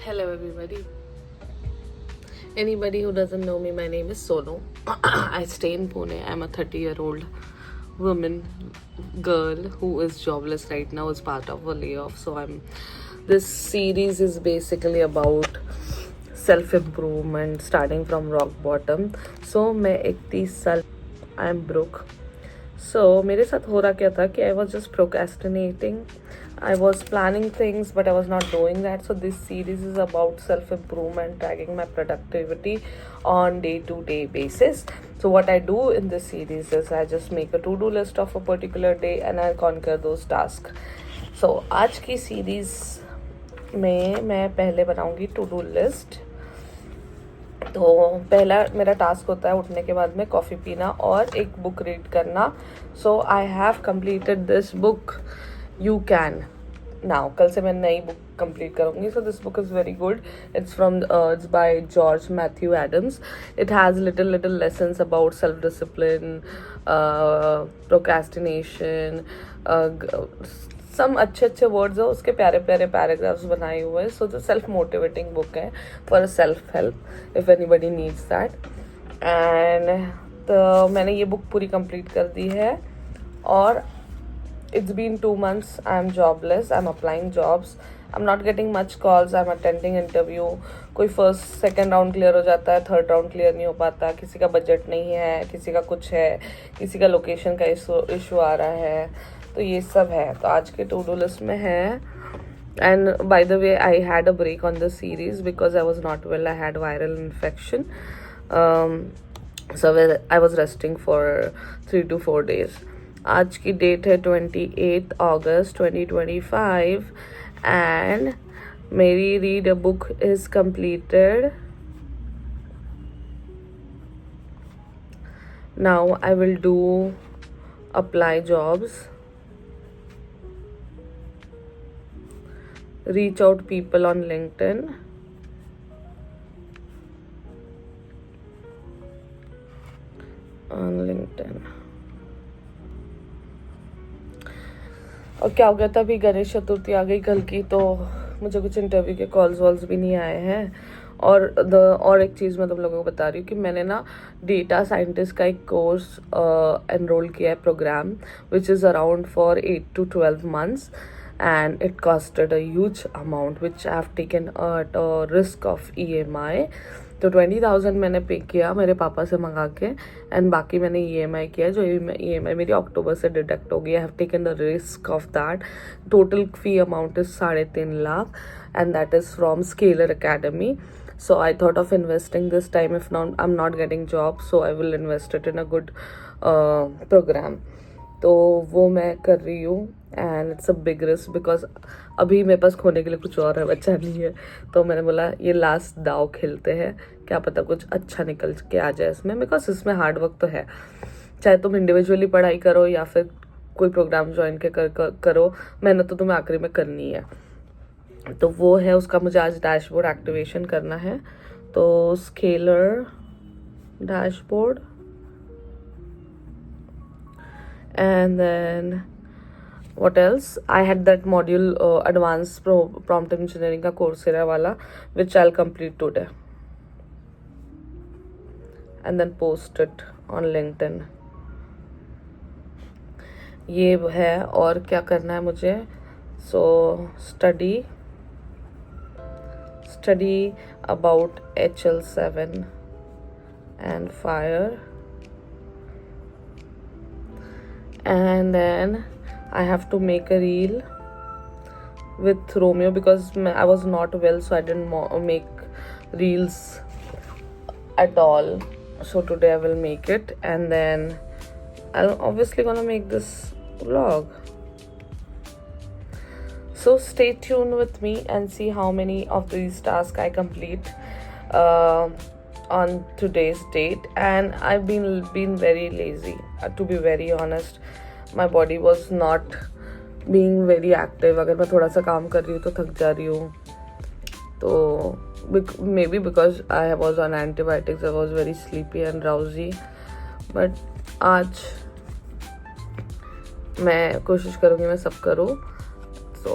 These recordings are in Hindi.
Hello, everybody. Anybody who doesn't know me, my name is Sonu. I stay in Pune. I'm a 30-year-old woman, girl who is jobless right now, is part of a layoff. This series is basically about self improvement, starting from rock bottom. So, मैं 31 साल, I'm broke. So मेरे साथ हो रहा क्या था कि I was just procrastinating. I was planning things, but I was not doing that. So this series is about self-improvement, tracking my productivity on day-to-day basis. So what I do in this series is I just make a to-do list of a particular day and I conquer those tasks. So आज की series में मैं पहले बनाऊंगी to-do list. तो पहला मेरा टास्क होता है उठने के बाद में कॉफ़ी पीना और एक बुक रीड करना. So I have completed this book you can now. कल से मैं नई बुक कंप्लीट करूँगी. So this book is very good. It's by George Matthew Adams. It has little lessons about self discipline, procrastination, some अच्छे वर्ड्स है, उसके प्यारे पैराग्राफ्स बनाए हुए हैं. सो जो सेल्फ मोटिवेटिंग बुक है for self help if anybody needs that. And तो मैंने ये बुक पूरी कंप्लीट कर दी है. और it's been 2 months. I'm jobless. I'm applying jobs. I'm not getting much calls. I'm attending interview. कोई फर्स्ट सेकेंड राउंड क्लियर हो जाता है, थर्ड राउंड क्लियर नहीं हो पाता. किसी का बजट नहीं है, किसी का कुछ है, किसी का लोकेशन का इशू आ रहा है. तो ये सब है. तो आज के टू डू लिस्ट में है. And by the way, I had a break on the series because I was not well. I had viral infection. So I was resting for 3 to 4 days. आज की डेट है 28 अगस्त 2025 एंड मेरी read a book is completed. Now I will do apply jobs, reach out people on LinkedIn, और क्या हो गया था, अभी गणेश चतुर्थी आ गई कल की, तो मुझे कुछ इंटरव्यू के कॉल्स वॉल्स भी नहीं आए हैं. और एक चीज़ मैं तुम लोगों को बता रही हूँ कि मैंने ना डेटा साइंटिस्ट का एक कोर्स एनरोल किया है, program which is around for 8 to 12 months. And it costed a huge amount which I have taken at a risk of EMI. तो 20,000 मैंने पे किया मेरे पापा से मंगा के, एंड बाकी मैंने EMI किया. जो EMI मेरी अक्टूबर से डिडक्ट हो गई. I have taken the risk of that. Total fee amount is 3.5 lakh and that is from scalar academy. So I thought of investing this time. If not, I'm not getting job, so I will invest it in a good program. तो वो मैं कर रही हूँ and it's a big risk because अभी मेरे पास खोने के लिए कुछ और है, बच्चा नहीं है. तो मैंने बोला ये लास्ट दाव खेलते हैं, क्या पता कुछ अच्छा निकल के आ जाए इसमें. बिकॉज इसमें हार्ड वर्क तो है, चाहे तुम इंडिविजुअली पढ़ाई करो या फिर कोई प्रोग्राम ज्वाइन के करो, मेहनत तो तुम्हें आखिरी में करनी है. तो वो है, उसका मुझे आज डैशबोर्ड एक्टिवेशन करना है. तो scalar dashboard, and then what else, I had that module advanced prompt engineering का Coursera वाला which I'll complete today and then post it on LinkedIn. ये है. और क्या करना है मुझे, so study about HL7 and fire. And then I have to make a reel with Romeo because I was not well, so I didn't make reels at all. So today I will make it, and then I'm obviously gonna make this vlog. So stay tuned with me and see how many of these tasks I complete on today's date. And I've been very lazy, to be very honest. My body was not being very active. अगर मैं थोड़ा सा काम कर रही हूँ तो थक जा रही हूँ. तो maybe because I was on antibiotics, I was very sleepy and drowsy. But आज मैं कोशिश करूँगी मैं सब करूँ. तो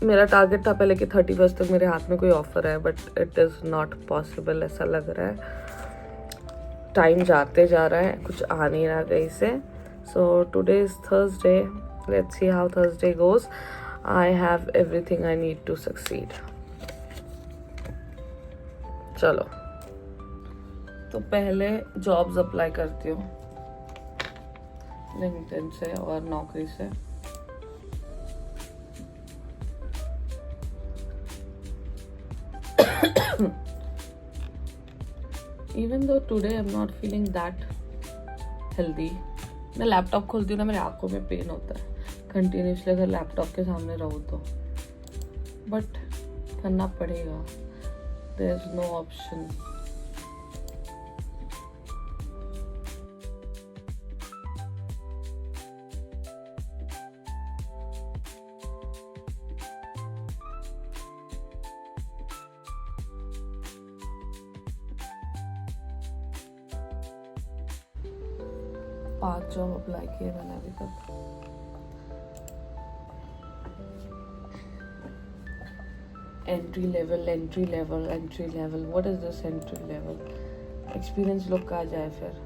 मेरा टारगेट था पहले कि 31 तक मेरे हाथ में कोई ऑफर है, but it is not possible ऐसा लग रहा है। टाइम जाते जा रहा है, कुछ आ नहीं रहा कहीं से। So today is Thursday, let's see how Thursday goes. I have everything I need to succeed. चलो तो पहले जॉब्स अप्लाई करती हूँ लिंक्डइन से और नौकरी से। Even though today I am not feeling that healthy. मैं लैपटॉप खोलती हूँ ना, मेरे आंखों में पेन होता है कंटिन्यूसली अगर लैपटॉप के सामने रहूँ तो, बट करना पड़ेगा, देयर इज नो ऑप्शन। पांच जॉब अप्लाई किए मैंने अभी तक। Entry level what is this entry level? Experience लोग का जाए फिर।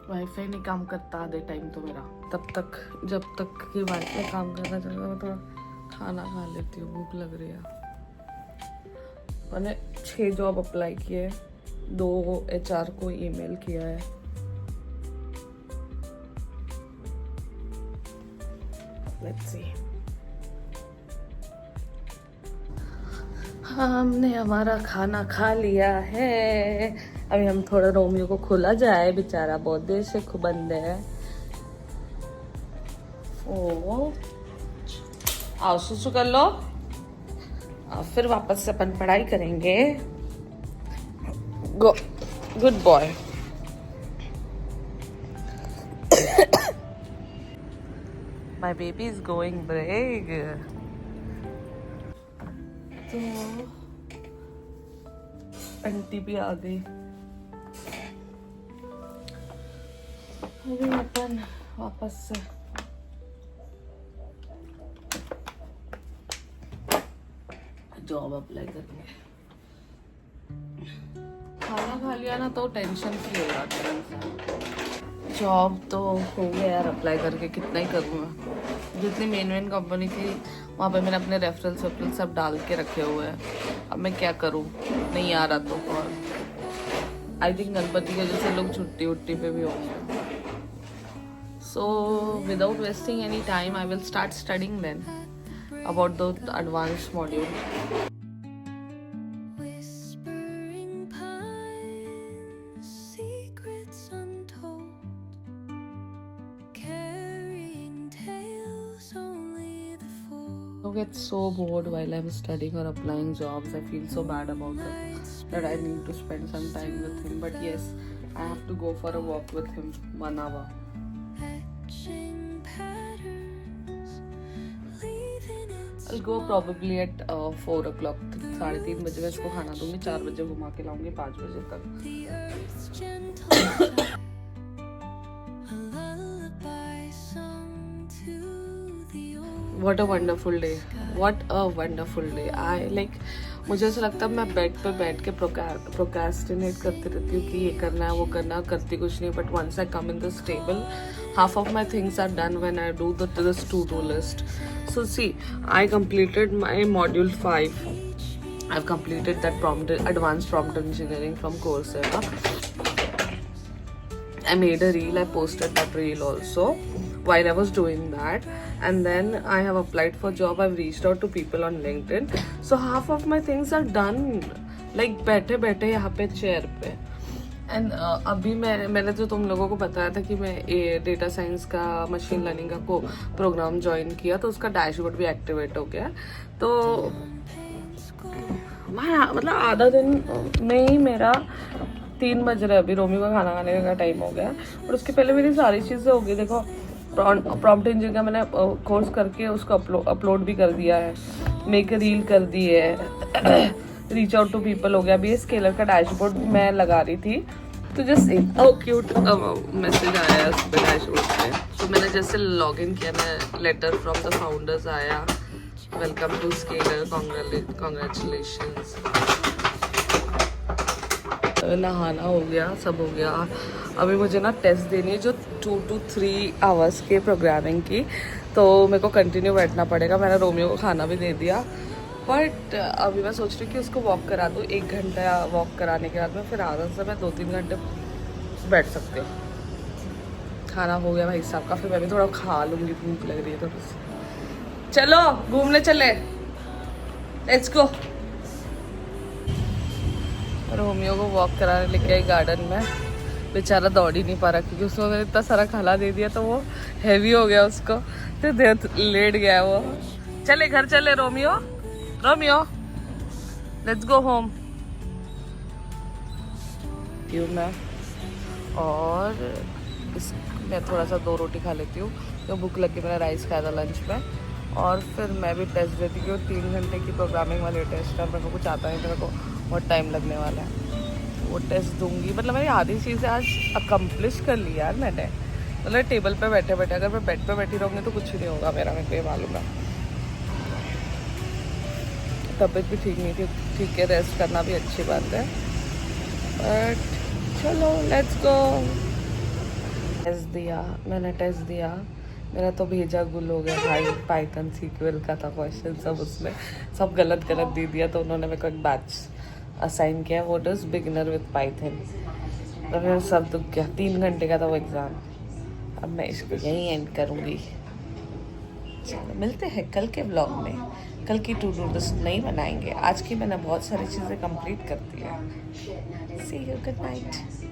वाईफाई नहीं काम करता आधे टाइम तो मेरा, तब तक जब तक कि वाईफाई काम करना चलेगा मैं थोड़ा खाना खा लेती हूँ, भूख लग रही है। मैंने 6 जॉब अप्लाई किए, 2 HR को ईमेल किया है। Let's see. हमने हमारा खाना खा लिया है, अभी हम थोड़ा रोमियो को खोला जाए, बेचारा बहुत देर से बंद है। ओ आओ सुसु कर लो, फिर वापस से अपन पढ़ाई करेंगे। Go good boy. My baby is going break. तो आंटी भी आ गई, अभी अपन वापस से जॉब अप्लाई करेंगे। खाना खा लिया ना तो टेंशन फ्री हो जाता है इंसान। जॉब तो हो गया यार अप्लाई करके, कितना ही करूँगा। जितनी मेन कंपनी थी वहाँ पे मैंने अपने रेफरेंस सब डाल के रखे हुए हैं। अब मैं क्या करूँ, नहीं आ रहा तो। और आई थिंक गणपति की वजह से लोग छुट्टी उट्टी पे भी होंगे। So without wasting any time, I will start studying then about the advanced module. Whispering pines, secrets untold, carrying tales only the fool. I get so bored while I'm studying or applying jobs. I feel so bad about it that I need to spend some time with him. But yes, I have to go for a walk with him 1 hour. I'll go probably at 4 o'clock. 3:30 बजे मैं इसको खाना दूंगी, 4 बजे घुमा के लाऊंगी, 5 बजे तक। What a wonderful day. What a wonderful day. I like, मुझे ऐसा लगता है मैं बेड पे बैठ के प्रोक्रेस्टिनेट करती रहती हूँ कि ये करना है वो करना है, करती कुछ नहीं। But once I come in this table, half of my things are done when I do this to-do list. So see, I completed my module 5. I've completed that advanced prompt engineering from Coursera. I made a reel, I posted that reel also while I was doing that. And then I have applied for job, I've reached out to people on LinkedIn. So half of my things are done, like बैठे बैठे यहाँ पे चेयर पे। एंड अभी मैंने जो तुम लोगों को बताया था कि मैं डेटा साइंस का मशीन लर्निंग का प्रोग्राम ज्वाइन किया, तो उसका डैशबोर्ड भी एक्टिवेट हो गया। तो मतलब आधा दिन में ही मेरा 3 बज रहे हैं अभी, रोमियो का खाना खाने का टाइम हो गया और उसके पहले मेरी सारी चीज़ें हो गई। देखो प्रॉम्प्ट इंजन का मैंने कोर्स करके उसको अपलोड भी कर दिया है, मेक रील कर दी है, रीच आउट टू पीपल हो गया। अभी ये स्केलर का डैशबोर्ड मैं लगा रही थी तो जस्ट क्यूट मैसेज आया उस पर डैशबोर्ड पे। तो मैंने जैसे लॉग इन किया, मैं लेटर फ्रॉम द फाउंडर्स आया, वेलकम टू स्केलर, कॉन्ग्रेचुलेशंस। नहाना हो गया, सब हो गया। अभी मुझे ना टेस्ट देनी है जो 2 to 3 आवर्स के प्रोग्रामिंग की, तो मेरे को कंटिन्यू बैठना पड़ेगा। मैंने रोमियो को खाना भी दे दिया, बट अभी मैं सोच रही हूँ कि उसको वॉक करा दूँ। 1 घंटा वॉक कराने के बाद में फिर आराम से मैं 2-3 घंटे बैठ सकती हूँ। खाना हो गया भाई साहब का, फिर मैं भी थोड़ा खा लूँगी, भूख लग रही है थोड़ी सी। चलो घूमने चले, लेट्स गो। रोमियो को वॉक कराने लेके आई गार्डन में। बेचारा दौड़ ही नहीं पा रहा क्योंकि उसको मैंने इतना सारा खाना दे दिया तो वो हैवी हो गया उसको, तो लेट गया वो। चले घर चले Romeo, Romeo let's go home. क्यों मैं और मैं थोड़ा सा 2 रोटी खा लेती हूँ, तो भूख लग के मैंने राइस खाया था लंच में। और फिर मैं भी टेस्ट देती हूँ, 3 घंटे की प्रोग्रामिंग वाली टेस्ट है। मेरे को कुछ आता नहीं, मेरे को बहुत टाइम लगने वाला है। वो टेस्ट दूंगी, मतलब मैंने आधी चीज़ें आज अकम्प्लिश कर ली यार मैंने। मतलब टेबल पे बैठे बैठे, अगर मैं बेड पे बैठी रहूँगी तो कुछ नहीं होगा मेरा, मेरे को ये मालूम है। तबीयत भी ठीक नहीं थी, ठीक है, रेस्ट करना भी अच्छी बात है, बट चलो लेट्स गो। टेस्ट दिया मैंने, टेस्ट दिया मेरा तो भेजा गुल हो गया भाई। पाइथन सीक्वल का था क्वेश्चन, सब उसमें सब गलत दे दिया, तो उन्होंने मेरे को एक बैच असाइन किया, वो डज बिगिनर विद पाइथन। तो फिर सब दुख गया, 3 घंटे का था वो एग्ज़ाम। अब मैं इसको यहीं एंड करूँगी। चलो मिलते हैं कल के ब्लॉग में। कल की टू डू लिस्ट नहीं बनाएंगे, आज की मैंने बहुत सारी चीज़ें कंप्लीट कर दी है। सी यू, गुड नाइट।